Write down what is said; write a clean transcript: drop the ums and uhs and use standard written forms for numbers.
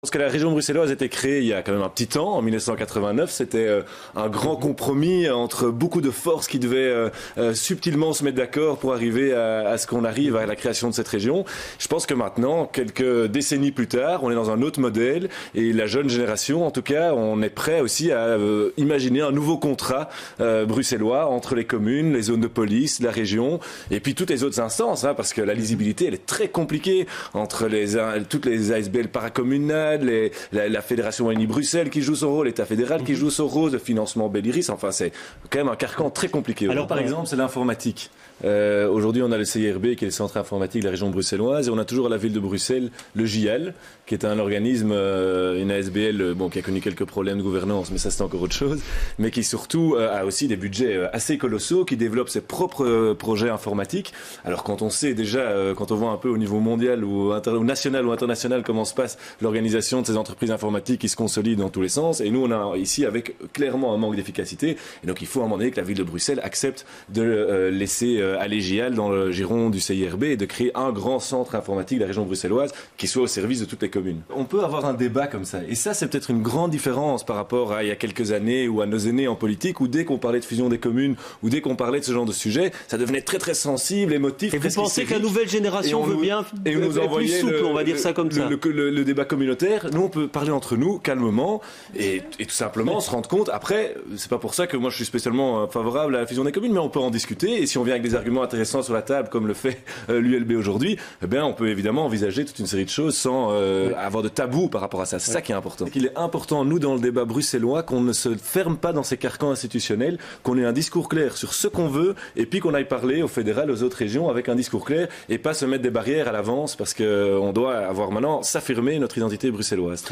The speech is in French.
Parce que la région bruxelloise a été créée il y a quand même un petit temps, en 1989. C'était un grand compromis entre beaucoup de forces qui devaient subtilement se mettre d'accord pour arriver à ce qu'on arrive à la création de cette région. Je pense que maintenant, quelques décennies plus tard, on est dans un autre modèle et la jeune génération, en tout cas, on est prêt aussi à imaginer un nouveau contrat bruxellois entre les communes, les zones de police, la région et puis toutes les autres instances, hein, parce que la lisibilité, elle est très compliquée entre toutes les ASBL paracommunales, la Fédération Wallonie-Bruxelles qui joue son rôle, l'État fédéral qui joue son rôle, le financement Belliris, enfin c'est quand même un carcan très compliqué. Alors par exemple, c'est l'informatique. Aujourd'hui, on a le CIRB qui est le centre informatique de la région bruxelloise et on a toujours à la ville de Bruxelles le JL qui est un organisme, une ASBL qui a connu quelques problèmes de gouvernance, mais ça c'est encore autre chose, mais qui surtout a aussi des budgets assez colossaux, qui développe ses propres projets informatiques. Alors quand on sait déjà, quand on voit un peu au niveau mondial ou national ou international comment se passe l'organisation de ces entreprises informatiques qui se consolident dans tous les sens, et nous on a ici avec clairement un manque d'efficacité, et donc il faut à un moment donné que la ville de Bruxelles accepte de laisser aller JL dans le giron du CIRB et de créer un grand centre informatique de la région bruxelloise qui soit au service de toutes les communes. On peut avoir un débat comme ça, et ça c'est peut-être une grande différence par rapport à il y a quelques années ou à nos aînés en politique, où dès qu'on parlait de fusion des communes ou dès qu'on parlait de ce genre de sujet, ça devenait très très sensible, émotif. Et vous pensez que la nouvelle génération veut bien plus souple, on va dire ça comme ça. Le débat communautaire, nous on peut parler entre nous calmement et tout simplement se rendre compte. Après, c'est pas pour ça que moi je suis spécialement favorable à la fusion des communes, mais on peut en discuter, et si on vient avec des arguments intéressants sur la table comme le fait l'ULB aujourd'hui, eh bien on peut évidemment envisager toute une série de choses sans avoir de tabou par rapport à ça. C'est ça qui est important. Il est important, nous, dans le débat bruxellois, qu'on ne se ferme pas dans ces carcans institutionnels, qu'on ait un discours clair sur ce qu'on veut, et puis qu'on aille parler au fédéral, aux autres régions avec un discours clair, et pas se mettre des barrières à l'avance, parce qu'on doit avoir maintenant s'affirmer notre identité bruxelloise.